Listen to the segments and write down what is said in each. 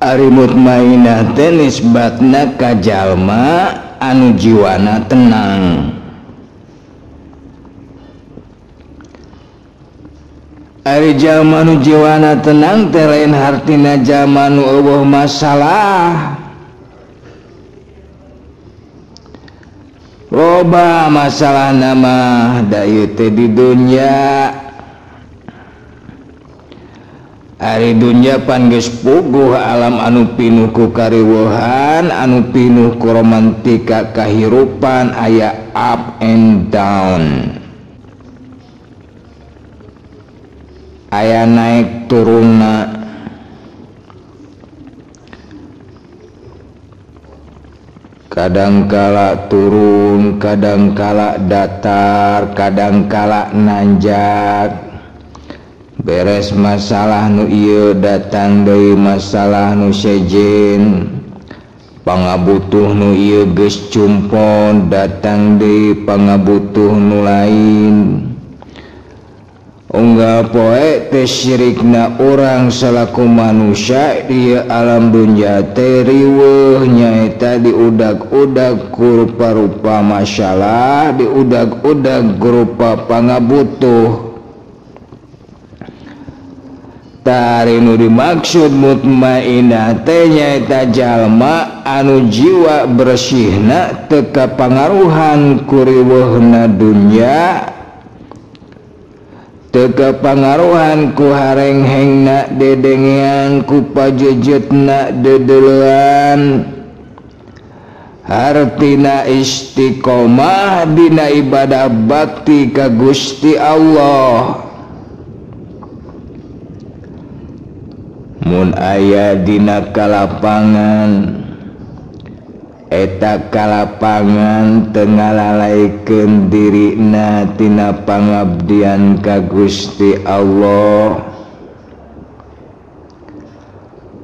Ari mutmainah teh nisbatna ka jalma anu jiwana tenang. Ari jalma anu jiwana tenang teh lain hartina jalma anu eueuh masalah. Loba masalah nama da ieu teh di dunya. Ari dunya pan geus puguh alam anu pinuh ku kariweuhan, anu pinuh ku romantika kahirupan, aya up and down, aya naik turunna. Kadangkala turun, kadangkala datar, kadangkala nanjak. Beres masalah nu ieu datang deui masalah nu sejen. Pangabutuh nu ieu geus cumpon, datang deui pangabutuh nu lain. Unggal poe teh syirikna urang salaku manusia di alam dunya teh riweuh nyaeta diudag-udag ku rupa-rupa masalah, diudag-udag rupa pangabutuh. Tari nu dimaksud mutmainah teh nyaeta jalma anu jiwa bersihna teu kapangaruhan ku riweuhna dunya, teu kapangaruhan ku harenghengna dedengean, ku pajejetna dedeleuan. Hartina istiqomah dina ibadah bakti ka Gusti Allah. Mun aya dina kalapangan, eta kalapangan teu ngalalaikeun dirina tina pangabdian ka Gusti Allah.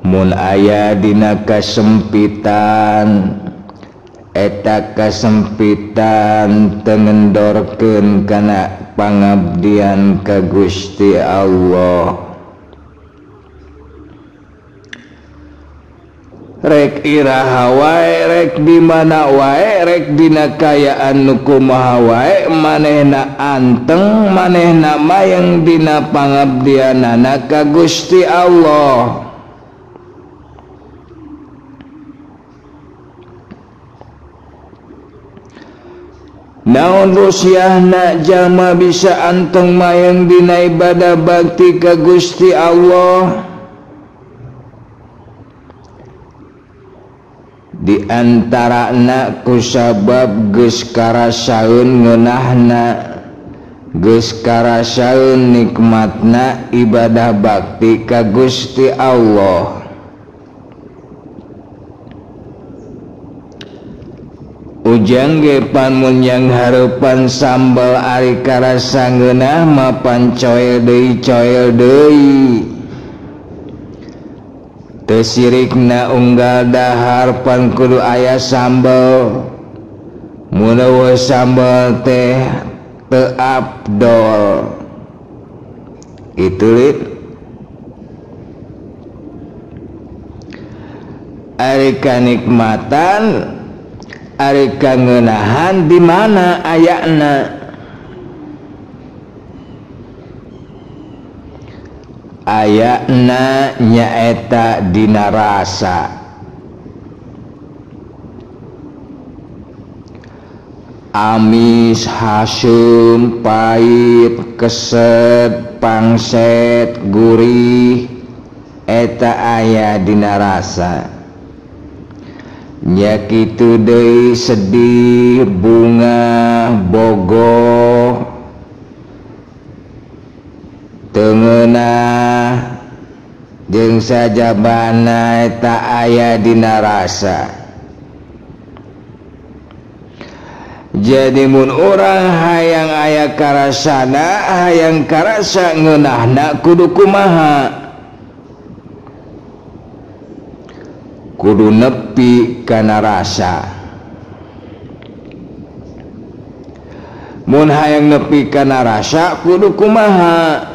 Mun aya dina kasempitan, eta kasempitan teu ngendorkeun kana pangabdian ka Gusti Allah. Rek iraha wae, rek di mana wae, rek dina kayaan nu kumaha wae, manehna anteng, manehna mayang dina pangabdianana ka Gusti Allah. Naon rusiahna jalma bisa anteng mayang dina ibadah bakti ka Gusti Allah? Di antarana kusabab geus karasaeun ngeunahna, geus karasaeun nikmatna ibadah bakti ka Gusti Allah. Ujang ge pan yang hareupan sambal ari karasa ngeunah mah pan coel deui. Teu sirikna unggal dahar pan kudu aya sambal. Mun eueuh sambal teh teu afdol. Kitu lid. Ari kanikmatan, ari kangeunahan di mana ayana? Ayana nyaeta dina rasa. Amis, hasum, pait, keset, pangset, gurih, eta aya dina rasa. Nya kitu deui sedih, bunga, bogoh, teungeunah jeung sajabana eta aya dina rasa. Jadi mun urang hayang aya karasana, hayang karasa ngeunahna kudu kumaha? Kudu nepi kana rasa. Mun hayang nepi kana rasa kudu kumaha?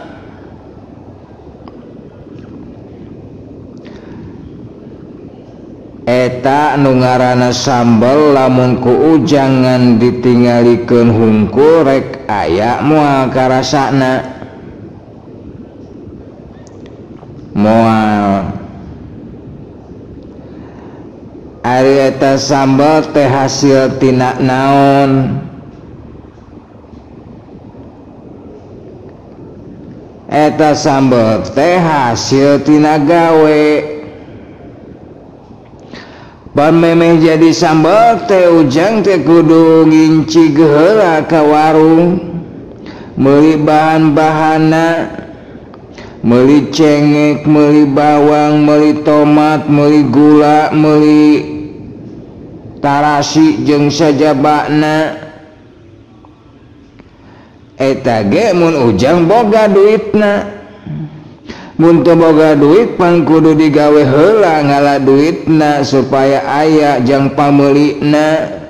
eta nu ngaranna sambel lamun ku ujangan ditinggalikeun hungkul rek aya moal karasana moal ari eta sambel teh hasil tina naon eta sambel teh hasil tina gawe pan memeh jadi sambel teh ujang teh kudu nginci heula ka warung meuli bahan-bahanna meuli cengek meuli bawang meuli tomat meuli gula meuli tarasi jeung sajabana eta ge mun ujang boga duitna mun teu boga duit pan kudu digawe heula ngala duitna supaya aya jang pameulina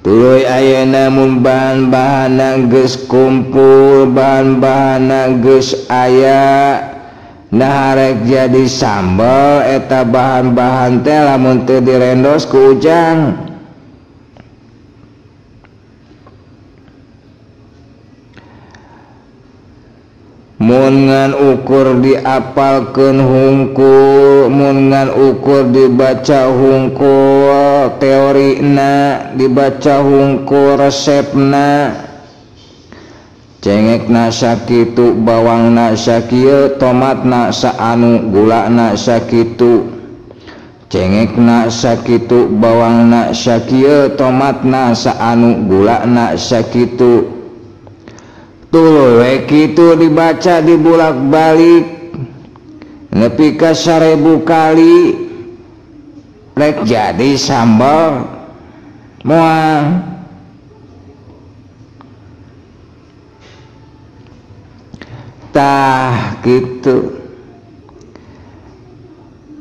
tuluy ayeuna mun bahan-bahanna geus kumpul bahan-bahanna geus aya nah rek jadi sambel eta bahan-bahan teh lamun teu direndos ku ujang mun ngan ukur diapalkeun hungkul mun ngan ukur dibaca hungkul teorina dibaca hungkul resepna cengekna sakitu bawangna sakieu tomatna saanu gulana sakitu cengekna sakitu bawangna sakieu tomatna saanu gulana sakitu tuh kitu dibaca dibulak-balik nepi ka 1000 kali rek jadi sambal moal tah kitu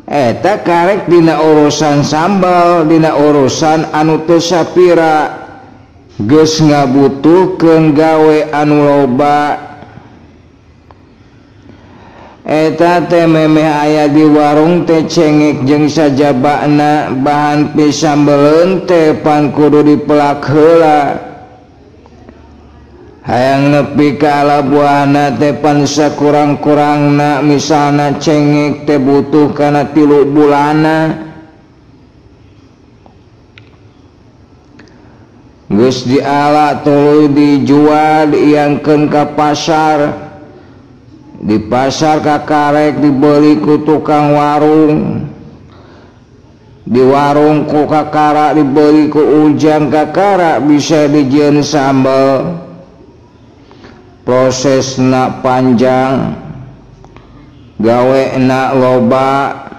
eta karek dina urusan sambal dina urusan anu teu sapira geus ngabutuhkeun gawe anu loba eta teh memeh aya di warung teh cengek jeung sajabana bahan pisambeleun teh pan kudu dipelak heula hayang nepi ka alabuahna teh pan sakurang-kurangna misalna cengek teh butuh kana 3 bulanna geus diala tuluy dijual diiangkeun ka pasar di pasar kakarek dibeli ku tukang warung di warung ku kakara dibeli ku ujang kakara bisa dijieun sambel prosesna panjang gawena loba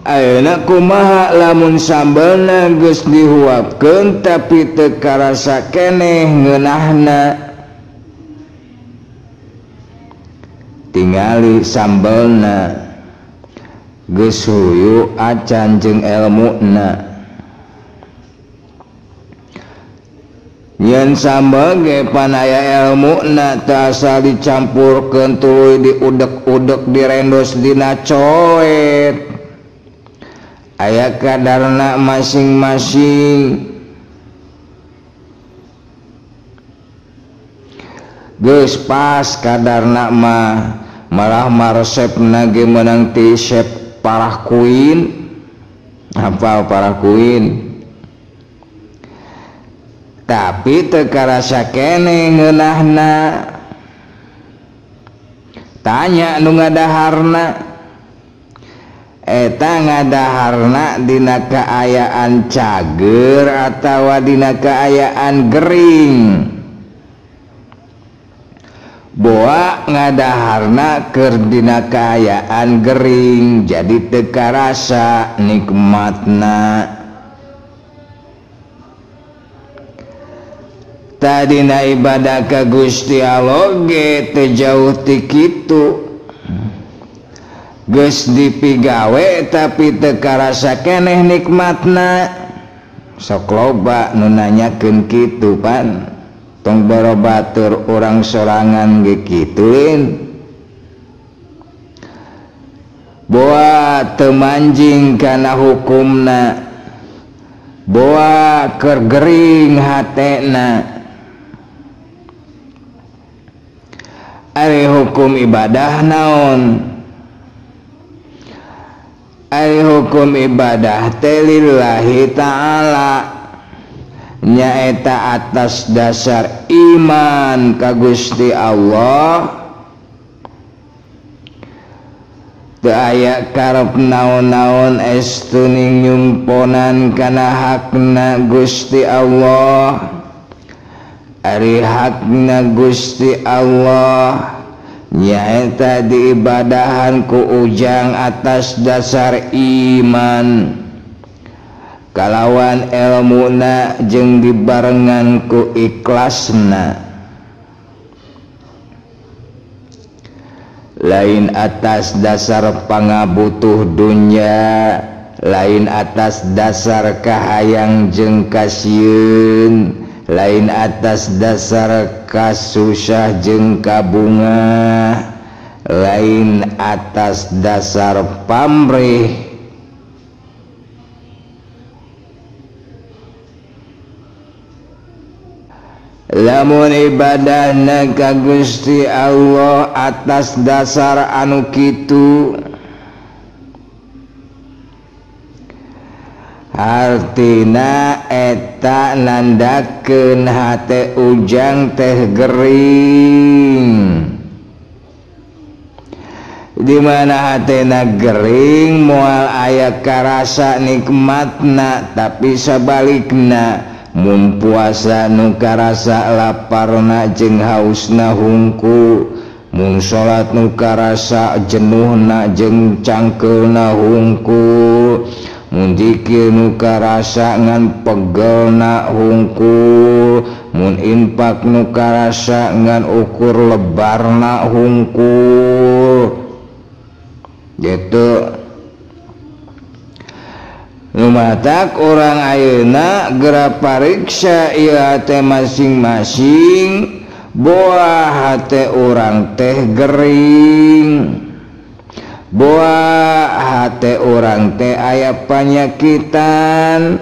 ayeuna kumaha lamun sambelna geus dihuapkeun tapi teu karasa keneh ngeunahna tingali sambelna geus huyu acan jeung elmuna yen sambel ge pan aya elmuna teu asal dicampurkeun tuluy diudek-udek direndos dina coet aya kadarna masing-masing geus pas kadarna mah malah resepna ge meunang ti Chef Parah Queen hafal Parah Queen tapi teu karasa keneh ngeunahna tanya nu ngadaharna eta ngadaharna dina kaayaan cager atawa dina kaayaan gering boa ngadaharna keur dina kaayaan gering jadi teu karasa nikmatna tadina ibadah ka Gusti Allah ge teu jauh ti kitu geus dipigawe tapi teu karasa keneh nikmatna sok loba nu nanyakeun kitu pan tong barobatur orang sorangan gikituin boa temanjing kana hukumna boa kergering hatena ari hukum ibadah naon ari hukum ibadah teh lillahi ta'ala nyaeta atas dasar iman ka Gusti Allah teu aya karep naon-naon estuning nyumponan kana hakna Gusti Allah ari hakna Gusti Allah nyaeta diibadahan ku ujang atas dasar iman kalawan ilmuna jeung dibarengan ku ikhlasna lain atas dasar pangabutuh dunya lain atas dasar kahayang jeung kasieun lain atas dasar kasusah jeung kabunga lain atas dasar pamrih lamun ibadahna ka Gusti Allah atas dasar anu kitu artina eta nandakeun hate ujang teh gering di mana hatena gering moal aya karasa nikmatna tapi sabalikna mun puasa nu karasa laparna jeung hausna hungku mun salat nu karasa jenuhna jeung cangkeulna hungku mun zikir nu karasa ngan pegelna hungku mun infak nu karasa ngan ukur lebarna hungku gitu. Lumatak orang ayeuna geura pariksa ieu teh masing-masing boa hate orang teh gering boa hate orang teh aya panyakitan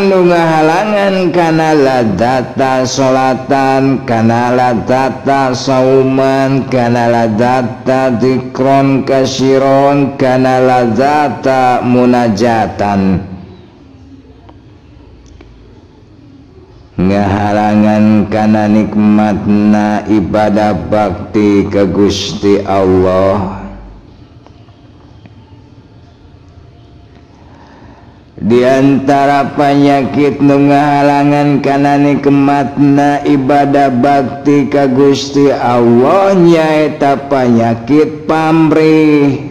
nu ngahalangan kana ladata salatan kana ladata sauman kana ladata dzikron kasiron kana ladata munajatan ngahalangan kana nikmatna ibadah bakti ka Gusti Allah. Di antara penyakit nu ngahalangan kana nikmatna ibadah bakti ka Gusti Allah nyaeta penyakit pamrih